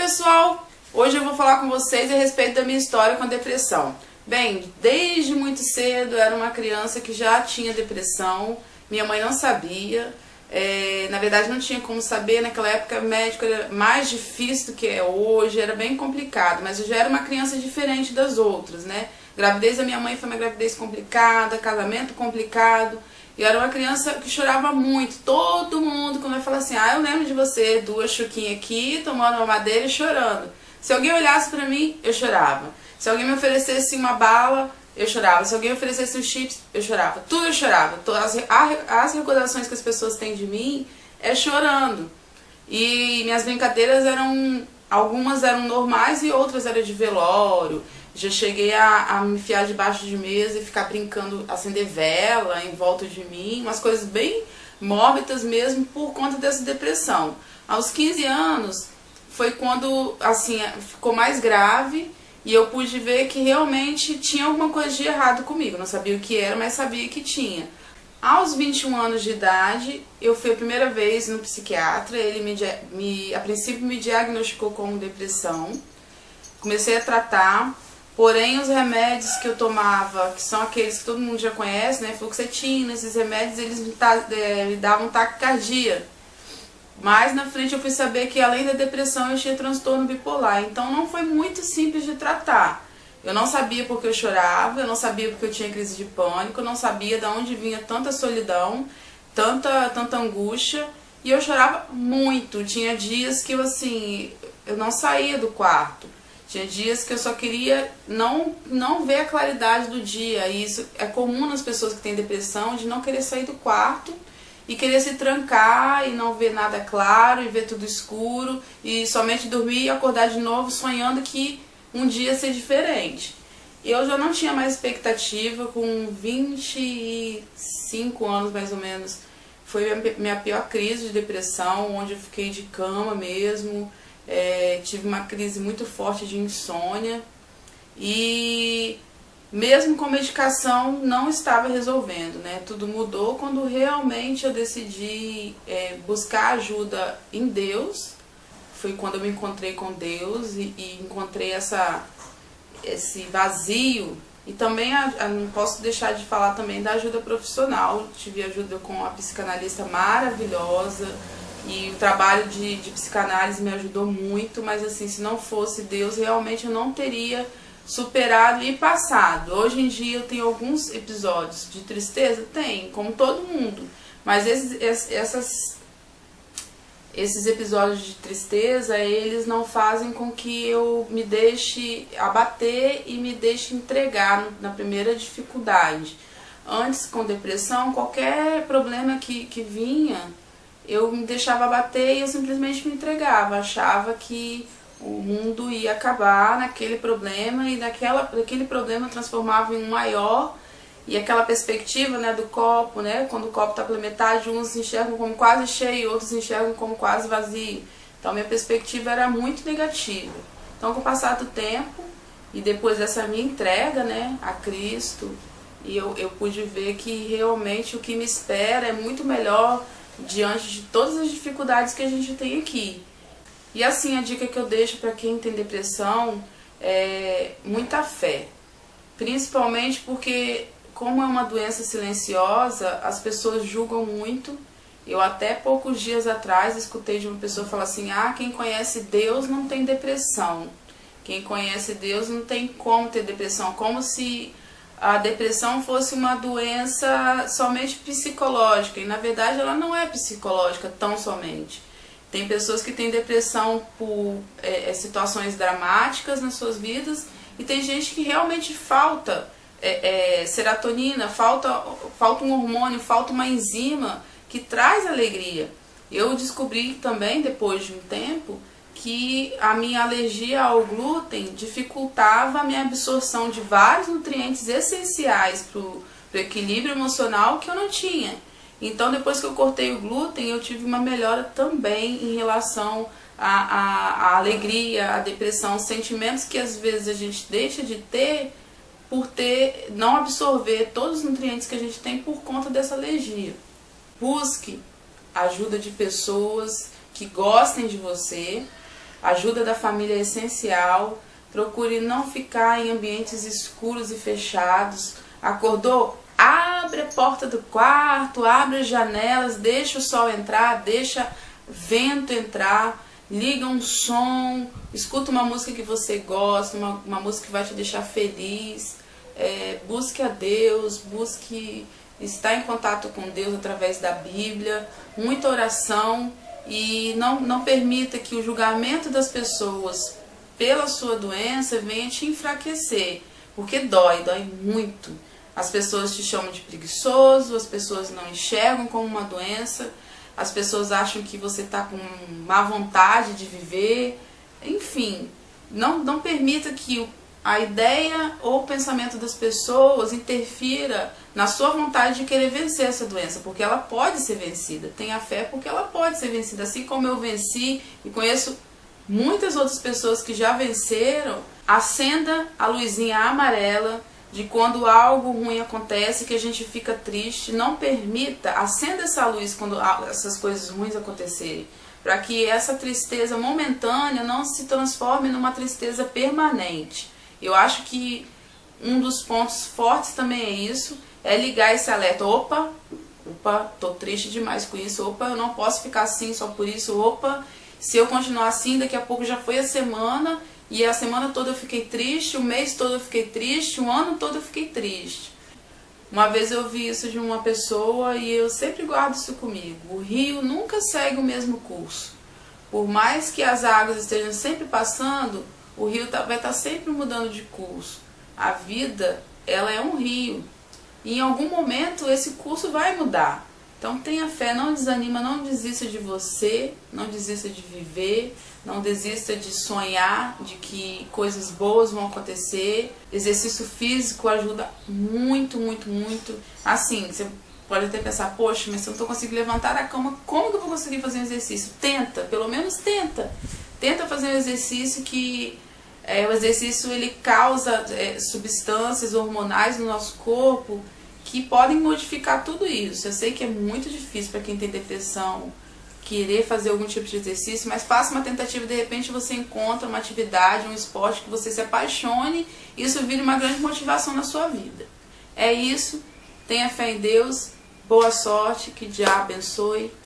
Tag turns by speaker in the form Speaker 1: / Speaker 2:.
Speaker 1: pessoal, hoje eu vou falar com vocês a respeito da minha história com a depressão. Bem, desde muito cedo eu era uma criança que já tinha depressão, minha mãe não sabia, na verdade não tinha como saber, naquela época médico era mais difícil do que é hoje, era bem complicado, mas eu já era uma criança diferente das outras, né? Gravidez da minha mãe foi uma gravidez complicada, casamento complicado, e eu era uma criança que chorava muito. Todo mundo, quando vai falar assim, eu lembro de você, duas chuquinhas aqui, tomando uma madeira e chorando. Se alguém olhasse pra mim, eu chorava. Se alguém me oferecesse uma bala, eu chorava. Se alguém oferecesse um chips, eu chorava. Tudo eu chorava. As recordações que as pessoas têm de mim é chorando. E minhas brincadeiras algumas eram normais e outras eram de velório. Já cheguei a me enfiar debaixo de mesa e ficar brincando, acender vela em volta de mim, umas coisas bem mórbidas mesmo por conta dessa depressão. Aos 15 anos foi quando assim ficou mais grave e eu pude ver que realmente tinha alguma coisa de errado comigo. Não sabia o que era, mas sabia que tinha. Aos 21 anos de idade, eu fui a primeira vez no psiquiatra. Ele a princípio me diagnosticou com depressão. Comecei a tratar. Porém, os remédios que eu tomava, que são aqueles que todo mundo já conhece, né, fluoxetina, esses remédios, eles me davam taquicardia. Mas na frente eu fui saber que além da depressão eu tinha transtorno bipolar, então não foi muito simples de tratar. Eu não sabia porque eu chorava, eu não sabia porque eu tinha crise de pânico, eu não sabia de onde vinha tanta solidão, tanta angústia, e eu chorava muito. Tinha dias que eu não saía do quarto. Tinha dias que eu só queria não ver a claridade do dia. E isso é comum nas pessoas que têm depressão, de não querer sair do quarto e querer se trancar e não ver nada claro e ver tudo escuro e somente dormir e acordar de novo sonhando que um dia ia ser diferente. Eu já não tinha mais expectativa, com 25 anos mais ou menos. Foi a minha pior crise de depressão, onde eu fiquei de cama mesmo. Tive uma crise muito forte de insônia e mesmo com medicação não estava resolvendo, né? Tudo mudou quando realmente eu decidi buscar ajuda em Deus. Foi quando eu me encontrei com Deus e encontrei esse vazio. E também não posso deixar de falar também da ajuda profissional. Tive ajuda com uma psicanalista maravilhosa. E o trabalho de psicanálise me ajudou muito, mas assim, se não fosse Deus, realmente eu não teria superado e passado. Hoje em dia eu tenho alguns episódios de tristeza? Tem, como todo mundo. Mas esses episódios de tristeza, eles não fazem com que eu me deixe abater e me deixe entregar na primeira dificuldade. Antes, com depressão, qualquer problema que vinha, eu me deixava abater e eu simplesmente me entregava, achava que o mundo ia acabar naquele problema e daquele problema transformava em um maior, e aquela perspectiva, né, do copo, né, quando o copo está pela metade, uns enxergam como quase cheio, outros enxergam como quase vazio. Então minha perspectiva era muito negativa. Então com o passar do tempo e depois dessa minha entrega, né, a Cristo, e eu pude ver que realmente o que me espera é muito melhor diante de todas as dificuldades que a gente tem aqui. E assim, a dica que eu deixo para quem tem depressão é muita fé. Principalmente porque, como é uma doença silenciosa, as pessoas julgam muito. Eu até poucos dias atrás escutei de uma pessoa falar assim, quem conhece Deus não tem depressão. Quem conhece Deus não tem como ter depressão. Como se a depressão fosse uma doença somente psicológica, e na verdade ela não é psicológica tão somente. Tem pessoas que têm depressão por situações dramáticas nas suas vidas, e tem gente que realmente falta serotonina, falta um hormônio, falta uma enzima que traz alegria. Eu descobri também, depois de um tempo, que a minha alergia ao glúten dificultava a minha absorção de vários nutrientes essenciais para o equilíbrio emocional que eu não tinha. Então, depois que eu cortei o glúten, eu tive uma melhora também em relação à alegria, à depressão, sentimentos que às vezes a gente deixa de ter por não absorver todos os nutrientes que a gente tem por conta dessa alergia. Busque ajuda de pessoas que gostem de você, A ajuda da família é essencial. Procure não ficar em ambientes escuros e fechados. Acordou? Abre a porta do quarto, abre as janelas, deixa o sol entrar, deixa vento entrar, liga um som, escuta uma música que você gosta, uma música que vai te deixar feliz. Busque a Deus, busque estar em contato com Deus através da Bíblia, muita oração, e não permita que o julgamento das pessoas pela sua doença venha te enfraquecer, porque dói muito. As pessoas te chamam de preguiçoso, as pessoas não enxergam como uma doença, as pessoas acham que você está com má vontade de viver. Enfim, não permita que a ideia ou o pensamento das pessoas interfira na sua vontade de querer vencer essa doença, porque ela pode ser vencida. Tenha fé, porque ela pode ser vencida. Assim como eu venci e conheço muitas outras pessoas que já venceram, acenda a luzinha amarela de quando algo ruim acontece, que a gente fica triste. Não permita, acenda essa luz quando essas coisas ruins acontecerem, para que essa tristeza momentânea não se transforme numa tristeza permanente. Eu acho que um dos pontos fortes também é isso, é ligar esse alerta. Opa, tô triste demais com isso. Opa, eu não posso ficar assim só por isso. Opa, se eu continuar assim, daqui a pouco já foi a semana, e a semana toda eu fiquei triste, o mês todo eu fiquei triste, o ano todo eu fiquei triste. Uma vez eu ouvi isso de uma pessoa e eu sempre guardo isso comigo. O rio nunca segue o mesmo curso. Por mais que as águas estejam sempre passando, o rio vai estar sempre mudando de curso. A vida, ela é um rio. E em algum momento esse curso vai mudar. Então tenha fé, não desanima, não desista de você, não desista de viver, não desista de sonhar, de que coisas boas vão acontecer. Exercício físico ajuda muito, muito, muito. Assim, você pode até pensar, poxa, mas se eu não estou conseguindo levantar da cama, como que eu vou conseguir fazer um exercício? Tenta, pelo menos tenta. Tenta fazer um exercício que... o exercício ele causa substâncias hormonais no nosso corpo que podem modificar tudo isso. Eu sei que é muito difícil para quem tem depressão querer fazer algum tipo de exercício, mas faça uma tentativa, de repente você encontra uma atividade, um esporte que você se apaixone, e isso vira uma grande motivação na sua vida. É isso, tenha fé em Deus, boa sorte, que Deus abençoe.